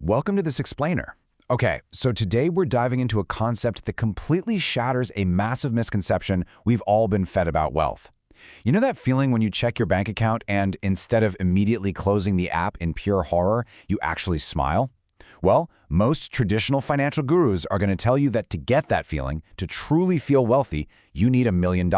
Welcome to this explainer. Okay, so today we're diving into a concept that completely shatters a massive misconception we've all been fed about wealth. You know that feeling when you check your bank account and instead of immediately closing the app in pure horror, you actually smile? Well, most traditional financial gurus are going to tell you that to get that feeling, to truly feel wealthy, you need $1 million.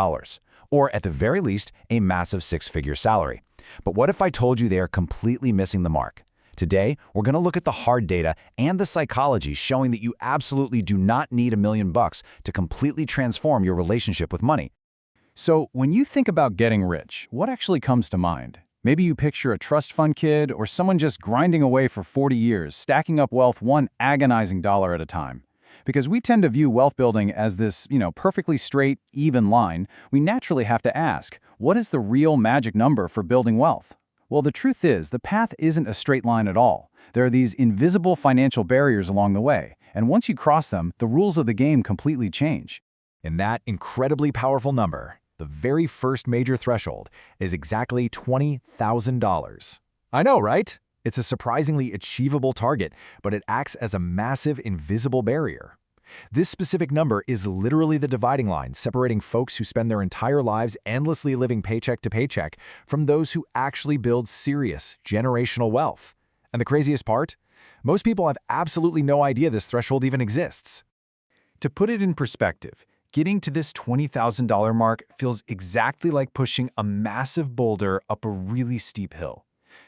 Or at the very least, a massive six-figure salary. But what if I told you they are completely missing the mark? Today, we're going to look at the hard data and the psychology showing that you absolutely do not need $1 million to completely transform your relationship with money. So, when you think about getting rich, what actually comes to mind? Maybe you picture a trust fund kid or someone just grinding away for 40 years, stacking up wealth one agonizing dollar at a time. Because we tend to view wealth building as this, perfectly straight, even line, we naturally have to ask, what is the real magic number for building wealth? Well, the truth is, the path isn't a straight line at all. There are these invisible financial barriers along the way, and once you cross them, the rules of the game completely change. And that incredibly powerful number, the very first major threshold, is exactly $20,000. I know, right? It's a surprisingly achievable target, but it acts as a massive invisible barrier. This specific number is literally the dividing line separating folks who spend their entire lives endlessly living paycheck to paycheck from those who actually build serious generational wealth. And the craziest part? Most people have absolutely no idea this threshold even exists. To put it in perspective, getting to this $20,000 mark feels exactly like pushing a massive boulder up a really steep hill.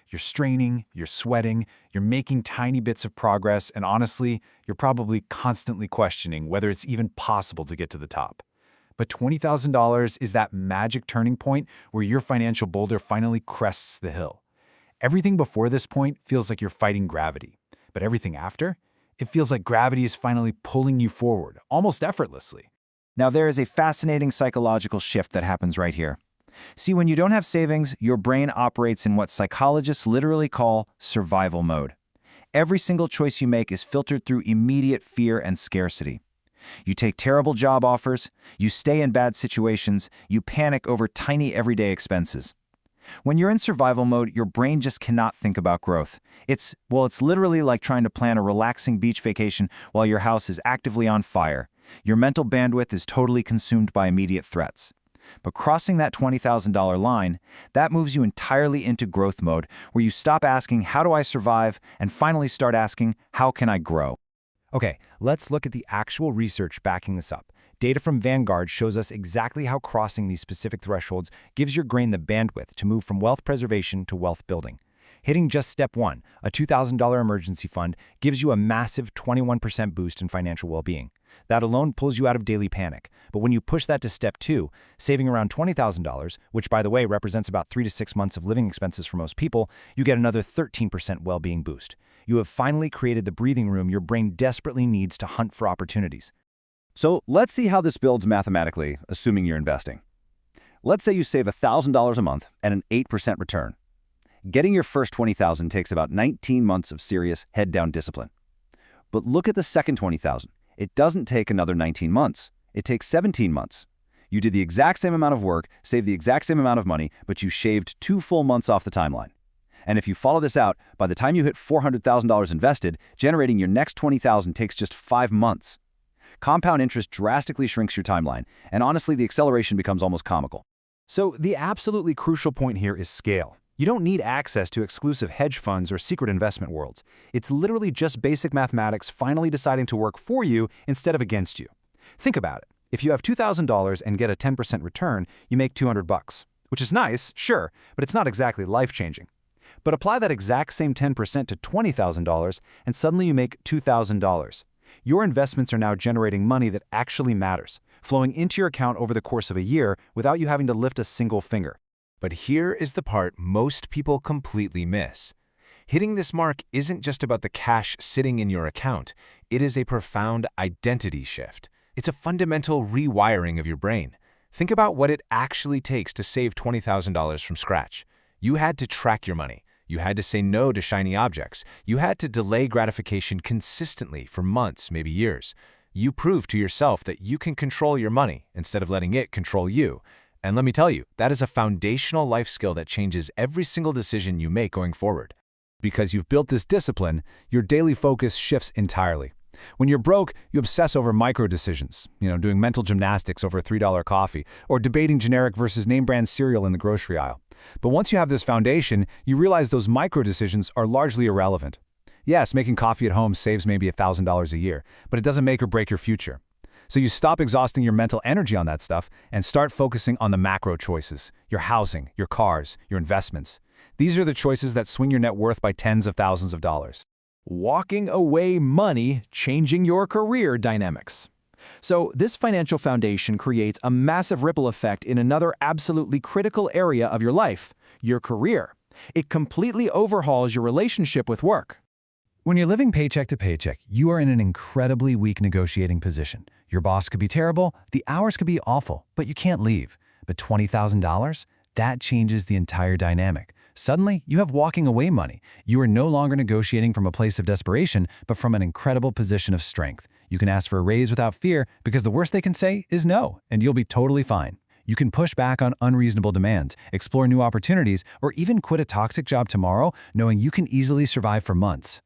You're straining, you're sweating, you're making tiny bits of progress, and honestly, you're probably constantly questioning whether it's even possible to get to the top. But $20,000 is that magic turning point where your financial boulder finally crests the hill. Everything before this point feels like you're fighting gravity, but everything after? It feels like gravity is finally pulling you forward, almost effortlessly. Now, there is a fascinating psychological shift that happens right here. See, when you don't have savings, your brain operates in what psychologists literally call survival mode. Every single choice you make is filtered through immediate fear and scarcity. You take terrible job offers, you stay in bad situations, you panic over tiny everyday expenses. When you're in survival mode, your brain just cannot think about growth. It's literally like trying to plan a relaxing beach vacation while your house is actively on fire. Your mental bandwidth is totally consumed by immediate threats. But crossing that $20,000 line, that moves you entirely into growth mode, where you stop asking, how do I survive, and finally start asking, how can I grow? Okay, let's look at the actual research backing this up. Data from Vanguard shows us exactly how crossing these specific thresholds gives your brain the bandwidth to move from wealth preservation to wealth building. Hitting just step one, a $2,000 emergency fund, gives you a massive 21% boost in financial well-being. That alone pulls you out of daily panic. But when you push that to step two, saving around $20,000, which by the way represents about 3 to 6 months of living expenses for most people, you get another 13% well-being boost. You have finally created the breathing room your brain desperately needs to hunt for opportunities. So let's see how this builds mathematically, assuming you're investing. Let's say you save $1,000 a month at an 8% return. Getting your first $20,000 takes about 19 months of serious head-down discipline. But look at the second $20,000. It doesn't take another 19 months. It takes 17 months. You did the exact same amount of work, saved the exact same amount of money, but you shaved 2 full months off the timeline. And if you follow this out, by the time you hit $400,000 invested, generating your next $20,000 takes just 5 months. Compound interest drastically shrinks your timeline, and honestly, the acceleration becomes almost comical. So the absolutely crucial point here is scale. You don't need access to exclusive hedge funds or secret investment worlds. It's literally just basic mathematics finally deciding to work for you instead of against you. Think about it. If you have $2,000 and get a 10% return, you make $200, which is nice, sure, but it's not exactly life-changing. But apply that exact same 10% to $20,000, and suddenly you make $2,000. Your investments are now generating money that actually matters, flowing into your account over the course of a year without you having to lift a single finger. But here is the part most people completely miss. Hitting this mark isn't just about the cash sitting in your account. It is a profound identity shift. It's a fundamental rewiring of your brain. Think about what it actually takes to save $20,000 from scratch. You had to track your money. You had to say no to shiny objects. You had to delay gratification consistently for months, maybe years. You proved to yourself that you can control your money instead of letting it control you. And let me tell you, that is a foundational life skill that changes every single decision you make going forward. Because you've built this discipline, your daily focus shifts entirely. When you're broke, you obsess over micro decisions, doing mental gymnastics over a $3 coffee, or debating generic versus name-brand cereal in the grocery aisle. But once you have this foundation, you realize those micro decisions are largely irrelevant. Yes, making coffee at home saves maybe $1,000 a year, but it doesn't make or break your future. So you stop exhausting your mental energy on that stuff and start focusing on the macro choices: your housing, your cars, your investments. These are the choices that swing your net worth by tens of thousands of dollars. Walking away money, changing your career dynamics. So this financial foundation creates a massive ripple effect in another absolutely critical area of your life, your career. It completely overhauls your relationship with work. When you're living paycheck to paycheck, you are in an incredibly weak negotiating position. Your boss could be terrible, the hours could be awful, but you can't leave. But $20,000? That changes the entire dynamic. Suddenly, you have walking away money. You are no longer negotiating from a place of desperation, but from an incredible position of strength. You can ask for a raise without fear because the worst they can say is no, and you'll be totally fine. You can push back on unreasonable demands, explore new opportunities, or even quit a toxic job tomorrow, knowing you can easily survive for months.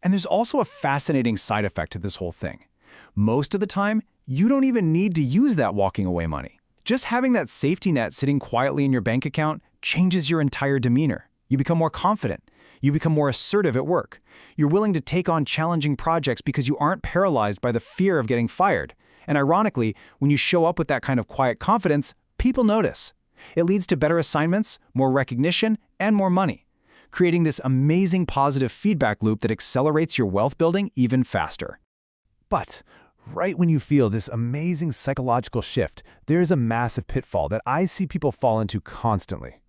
And there's also a fascinating side effect to this whole thing. Most of the time, you don't even need to use that walking away money. Just having that safety net sitting quietly in your bank account changes your entire demeanor. You become more confident. You become more assertive at work. You're willing to take on challenging projects because you aren't paralyzed by the fear of getting fired. And ironically, when you show up with that kind of quiet confidence, people notice. It leads to better assignments, more recognition, and more money, creating this amazing positive feedback loop that accelerates your wealth building even faster. But right when you feel this amazing psychological shift, there is a massive pitfall that I see people fall into constantly.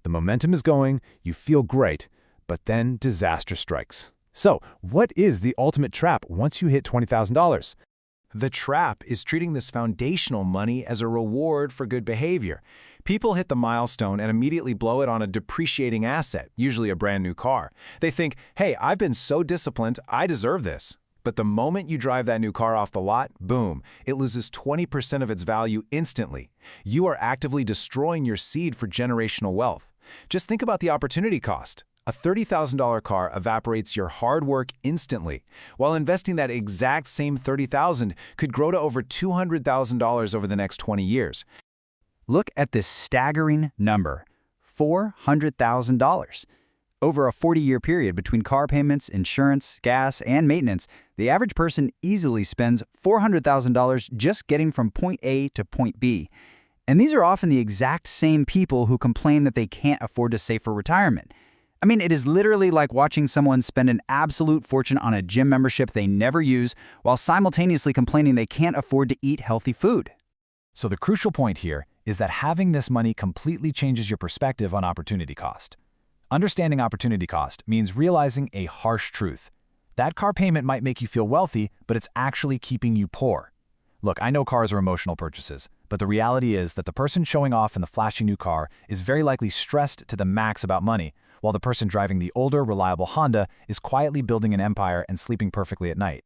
The momentum is going, you feel great, but then disaster strikes. So, what is the ultimate trap once you hit $20,000? The trap is treating this foundational money as a reward for good behavior. People hit the milestone and immediately blow it on a depreciating asset, usually a brand new car. They think, hey, I've been so disciplined, I deserve this. But the moment you drive that new car off the lot, boom, it loses 20% of its value instantly. You are actively destroying your seed for generational wealth. Just think about the opportunity cost. A $30,000 car evaporates your hard work instantly, while investing that exact same $30,000 could grow to over $200,000 over the next 20 years. Look at this staggering number, $400,000. Over a 40-year period between car payments, insurance, gas, and maintenance, the average person easily spends $400,000 just getting from point A to point B. And these are often the exact same people who complain that they can't afford to save for retirement. I mean, it is literally like watching someone spend an absolute fortune on a gym membership they never use while simultaneously complaining they can't afford to eat healthy food. So the crucial point here is that having this money completely changes your perspective on opportunity cost. Understanding opportunity cost means realizing a harsh truth. That car payment might make you feel wealthy, but it's actually keeping you poor. Look, I know cars are emotional purchases, but the reality is that the person showing off in the flashy new car is very likely stressed to the max about money, while the person driving the older, reliable Honda is quietly building an empire and sleeping perfectly at night.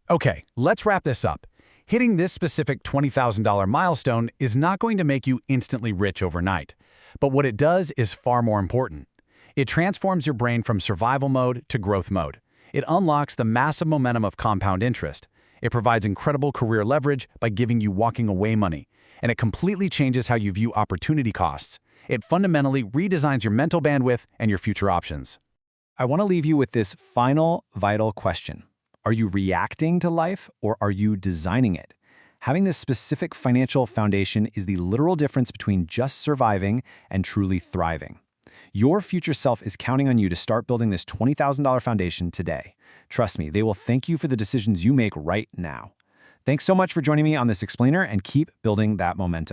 Okay, let's wrap this up. Hitting this specific $20,000 milestone is not going to make you instantly rich overnight. But what it does is far more important. It transforms your brain from survival mode to growth mode. It unlocks the massive momentum of compound interest. It provides incredible career leverage by giving you walking away money. And it completely changes how you view opportunity costs. It fundamentally redesigns your mental bandwidth and your future options. I want to leave you with this final vital question. Are you reacting to life or are you designing it? Having this specific financial foundation is the literal difference between just surviving and truly thriving. Your future self is counting on you to start building this $20,000 foundation today. Trust me, they will thank you for the decisions you make right now. Thanks so much for joining me on this explainer and keep building that momentum.